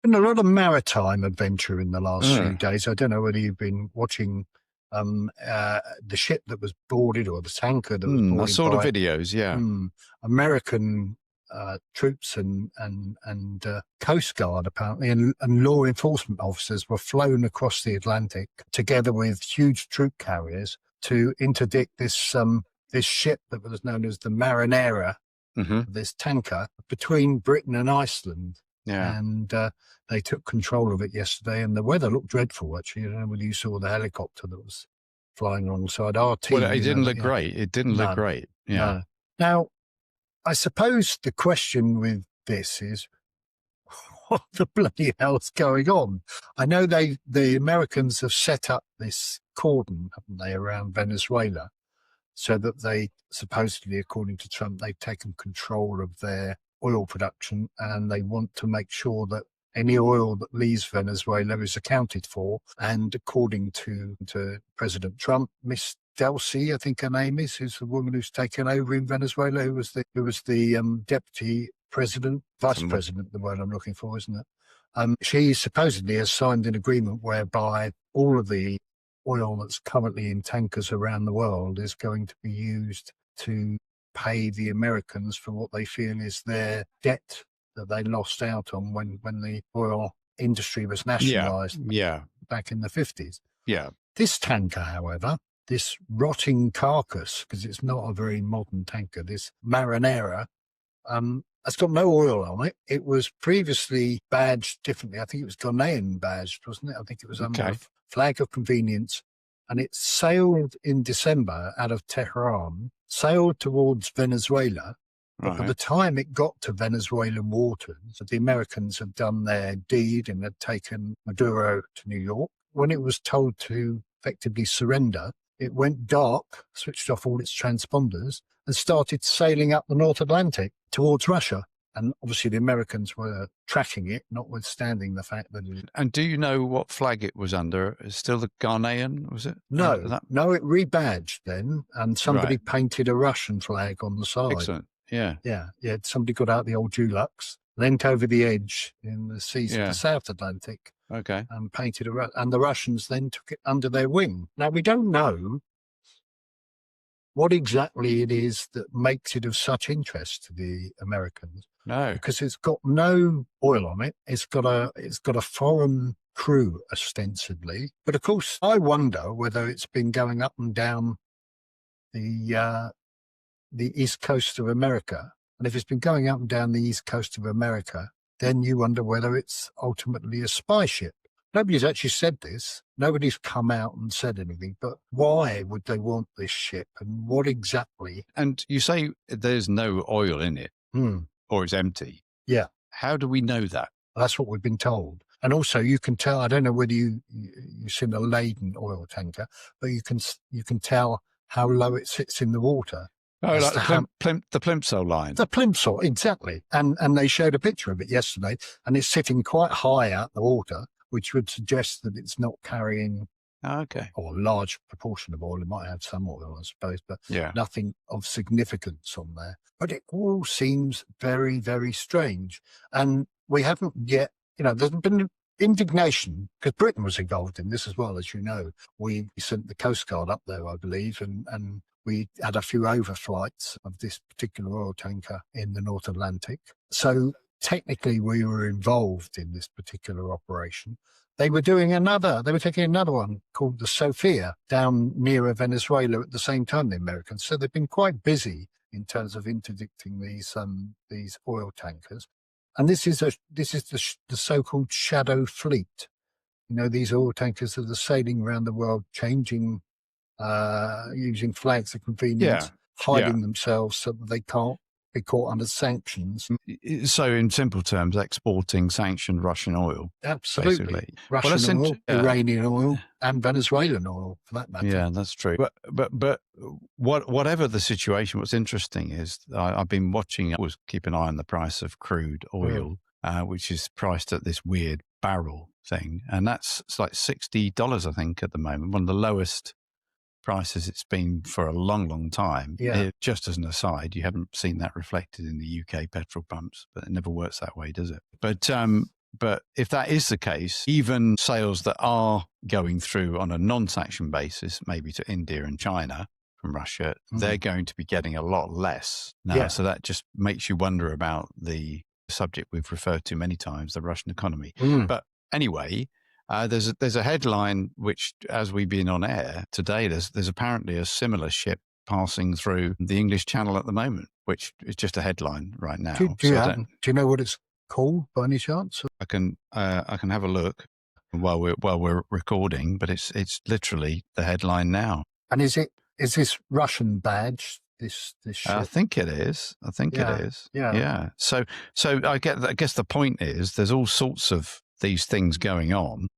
been a lot of maritime adventure in the last few days. I don't know whether you've been watching the ship that was boarded or the tanker that was boarded. I saw the videos, yeah. American troops and Coast Guard apparently and law enforcement officers were flown across the Atlantic together with huge troop carriers to interdict this ship that was known as the Marinera, this tanker, between Britain and Iceland. Yeah. And they took control of it yesterday, and the weather looked dreadful, actually. I don't know whether you saw the helicopter that was flying alongside our team. Well, it didn't look great. It didn't look great. Yeah. No. Now, I suppose the question with this is, what the bloody hell's going on? I know the Americans have set up this cordon, haven't they, around Venezuela, so that they supposedly, according to Trump, they've taken control of their oil production, and they want to make sure that any oil that leaves Venezuela is accounted for. And according to President Trump, Miss Delcy, I think her name is, who's the woman who's taken over in Venezuela, who was the deputy president, vice president, the word I'm looking for, isn't it? She supposedly has signed an agreement whereby all of the oil that's currently in tankers around the world is going to be used to pay the Americans for what they feel is their debt that they lost out on when the oil industry was nationalized back in the 50s. Yeah. This tanker, however, this rotting carcass, because it's not a very modern tanker, this Marinera, it's got no oil on it. It was previously badged differently. I think it was Ghanaian badged, wasn't it? I think it was under a flag of convenience. And it sailed in December out of Tehran, sailed towards Venezuela. But by the time it got to Venezuelan waters, the Americans had done their deed and had taken Maduro to New York. When it was told to effectively surrender, it went dark, switched off all its transponders, and started sailing up the North Atlantic towards Russia. And obviously the Americans were tracking it, notwithstanding the fact that it... And do you know what flag it was under? Is still the Ghanaian, was it? No, no, it rebadged then, and somebody painted a Russian flag on the side. Excellent, yeah. Yeah, somebody got out the old Dulux, leant over the edge in the seas of the South Atlantic, and painted and the Russians then took it under their wing. Now, we don't know what exactly it is that makes it of such interest to the Americans. No, because it's got no oil on it. It's got a foreign crew ostensibly, but of course I wonder whether it's been going up and down the east coast of America. And if it's been going up and down the east coast of America, then you wonder whether it's ultimately a spy ship. Nobody's actually said this. Nobody's come out and said anything, but why would they want this ship and what exactly? And you say there's no oil in it or it's empty. Yeah. How do we know that? That's what we've been told. And also you can tell, I don't know whether you've seen a laden oil tanker, but you can tell how low it sits in the water. Oh, like the plimsoll line. The plimsoll, exactly. And they showed a picture of it yesterday, and it's sitting quite high out the water, which would suggest that it's not carrying or a large proportion of oil. It might have some oil, I suppose, but nothing of significance on there. But it all seems very, very strange. And we haven't yet, there's been indignation, because Britain was involved in this as well, as you know. We sent the Coast Guard up there, I believe, and we had a few overflights of this particular oil tanker in the North Atlantic. So technically we were involved in this particular operation. They were taking another one called the Sophia down near Venezuela at the same time, the Americans. So they've been quite busy in terms of interdicting these oil tankers. And this is the so-called shadow fleet. These oil tankers that are sailing around the world, changing, using flags of convenience, hiding themselves so that they can't be caught under sanctions. So in simple terms, exporting sanctioned Russian oil. Absolutely. Basically. Russian oil, Iranian oil, and Venezuelan oil, for that matter. Yeah, that's true. But whatever the situation, what's interesting is I've been watching, I always keep an eye on the price of crude oil, which is priced at this weird barrel thing. And it's like $60, I think, at the moment, one of the lowest prices it's been for a long, long time. Just as an aside, you haven't seen that reflected in the UK petrol pumps, but it never works that way, does it? But But if that is the case, even sales that are going through on a non-sanction basis, maybe to India and China from Russia, they're going to be getting a lot less now. Yeah. So that just makes you wonder about the subject we've referred to many times, the Russian economy. But anyway, there's a headline which, as we've been on air today, there's apparently a similar ship passing through the English Channel at the moment, which is just a headline right now. Do you know what it's called by any chance? I can have a look while we're recording, but it's literally the headline now. And is this Russian badge? This ship? I think it is. It is. Yeah. So I guess the point is there's all sorts of these things going on,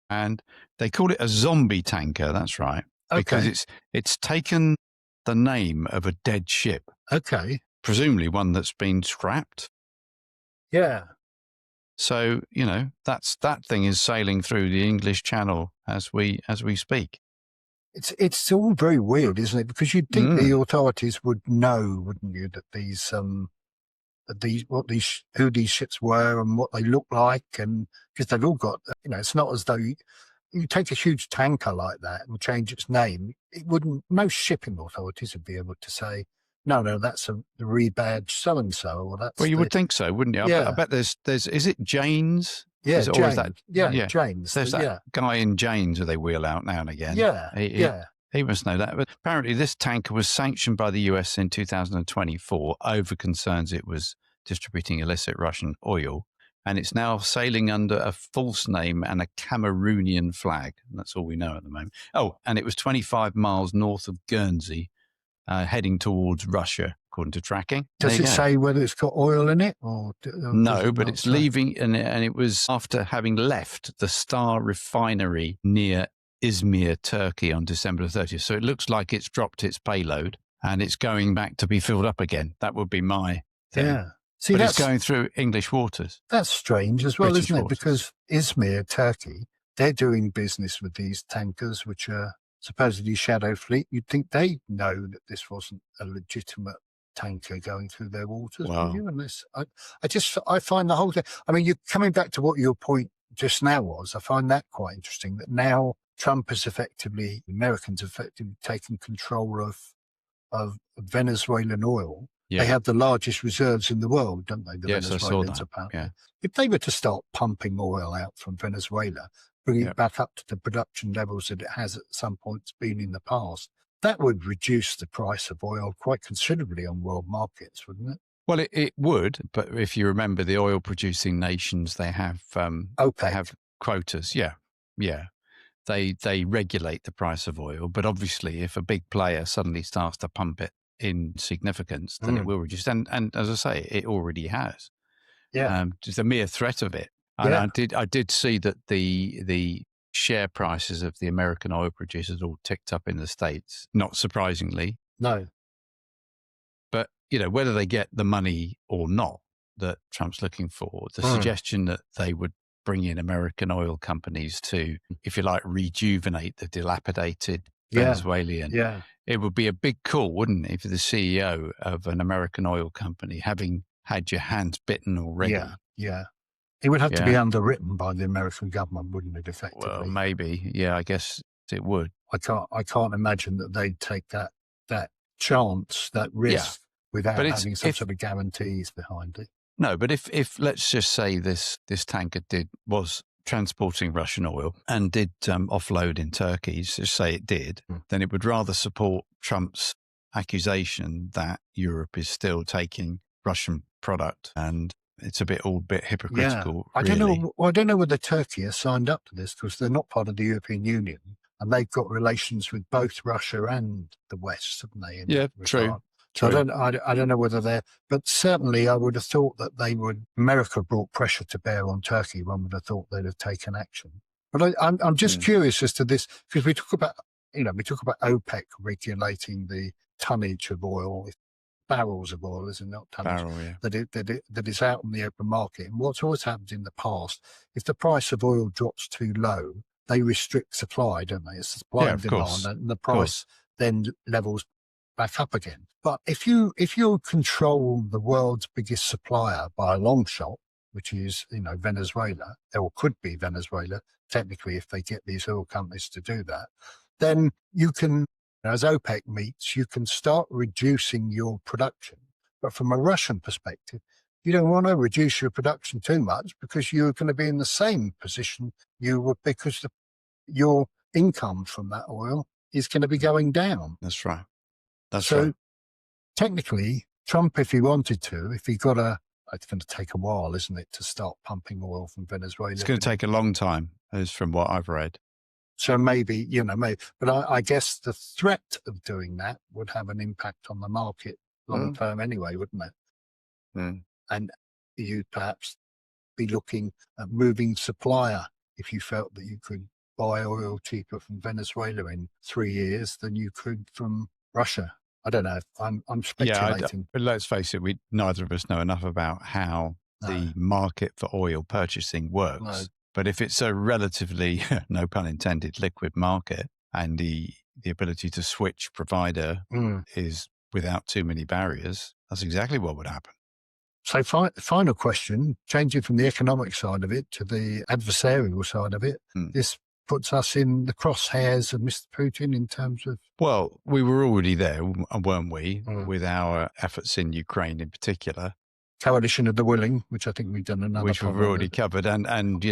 and they call it a zombie tanker. That's right, because it's taken the name of a dead ship. Okay. Presumably one that's been scrapped. Yeah. So, that thing is sailing through the English Channel as we speak. It's all very weird, isn't it? Because you'd think the authorities would know, wouldn't you, that who these ships were and what they look like, and because they've all got, it's not as though you take a huge tanker like that and change its name. It wouldn't. Most shipping authorities would be able to say, no, that's the rebadge so and so, or that's. Well, you would think so, wouldn't you? I bet there's. Is it Jane's? Yeah, is it, Jane's. Jane's. There's that guy in Jane's who they wheel out now and again. He must know that. But apparently, this tanker was sanctioned by the US in 2024 over concerns it was distributing illicit Russian oil, and it's now sailing under a false name and a Cameroonian flag. And that's all we know at the moment. Oh, and it was 25 miles north of Guernsey, heading towards Russia, according to tracking. Does it say whether it's got oil in it? Or no, but it's leaving, and it was after having left the Star refinery near Izmir, Turkey on December 30th. So it looks like it's dropped its payload and it's going back to be filled up again. That would be my thing. Yeah. See, but it's going through English waters. That's strange as well, British isn't it? waters. Because Izmir, Turkey, they're doing business with these tankers, which are supposedly shadow fleet. You'd think they know that this wasn't a legitimate tanker going through their waters. Wow. Would you? Unless I find the whole thing. I mean, you're coming back to what your point just now was. I find that quite interesting. That now Trump has Americans effectively taken control of Venezuelan oil. Yeah. They have the largest reserves in the world, don't they? Yes, I saw that. Apparently. Yeah. If they were to start pumping oil out from Venezuela, bringing it back up to the production levels that it has at some points been in the past, that would reduce the price of oil quite considerably on world markets, wouldn't it? Well, it would, but if you remember the oil-producing nations, they have OPEC. They have quotas. Yeah. They regulate the price of oil, but obviously, if a big player suddenly starts to pump it in significance, then it will reduce. And as I say, it already has. Yeah. Just the mere threat of it. And I did see that the share prices of the American oil producers all ticked up in the States. Not surprisingly. No. But whether they get the money or not that Trump's looking for, the suggestion that they would bring in American oil companies to, if you like, rejuvenate the dilapidated Venezuelan. Yeah. It would be a big call, wouldn't it, if the CEO of an American oil company, having had your hands bitten already. Yeah. It would have to be underwritten by the American government, wouldn't it, effectively? Well, maybe. Yeah, I guess it would. I can't imagine that they'd take that chance, that risk, without having some sort of guarantees behind it. No, but if let's just say this tanker was transporting Russian oil and did offload in Turkey, just say it did, then it would rather support Trump's accusation that Europe is still taking Russian product, and it's all bit hypocritical. I really. don't know whether Turkey has signed up to this because they're not part of the European Union, and they've got relations with both Russia and the West, haven't they? True. So I don't know whether they're, but certainly I would have thought that America brought pressure to bear on Turkey. One would have thought they'd have taken action. But I'm just curious as to this, because we talk about OPEC regulating the tonnage of oil, barrels of oil, isn't it? Not tonnage, that is out in the open market. And what's always happened in the past, if the price of oil drops too low, they restrict supply, don't they? It's supply and demand, and the price then levels back up again. But if you control the world's biggest supplier by a long shot, which is, Venezuela, or could be Venezuela, technically, if they get these oil companies to do that, then you can, as OPEC meets, you can start reducing your production. But from a Russian perspective, you don't want to reduce your production too much because you're going to be in the same position you were, because your income from that oil is going to be going down. That's right. That's so right. Technically, Trump, if he wanted to, if he got it's going to take a while, isn't it, to start pumping oil from Venezuela? It's going to take a long time, as from what I've read. So maybe, but I guess the threat of doing that would have an impact on the market long term anyway, wouldn't it? And you'd perhaps be looking at moving Supplier if you felt that you could buy oil cheaper from Venezuela in 3 years than you could from Russia. I don't know. I'm speculating. But let's face it, neither of us know enough about how the market for oil purchasing works. No. But if it's a relatively, no pun intended, liquid market, and the ability to switch provider is without too many barriers, that's exactly what would happen. So final question, changing from the economic side of it to the adversarial side of it, this puts us in the crosshairs of Mr. Putin in terms of... Well, we were already there, weren't we, with our efforts in Ukraine in particular. Coalition of the Willing, which I think we've done another... Which we've already covered, and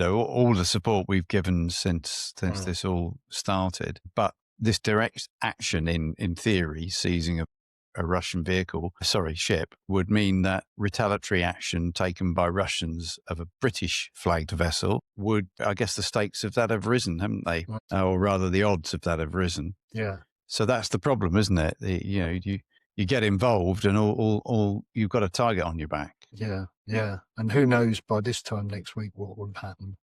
all the support we've given since this all started. But this direct action, in theory, seizing a Russian ship, would mean that retaliatory action taken by Russians of a British flagged vessel would, I guess the stakes of that have risen, haven't they? Or rather the odds of that have risen. Yeah. So that's the problem, isn't it? You get involved and all you've got a target on your back. Yeah. And who knows by this time next week what will happen.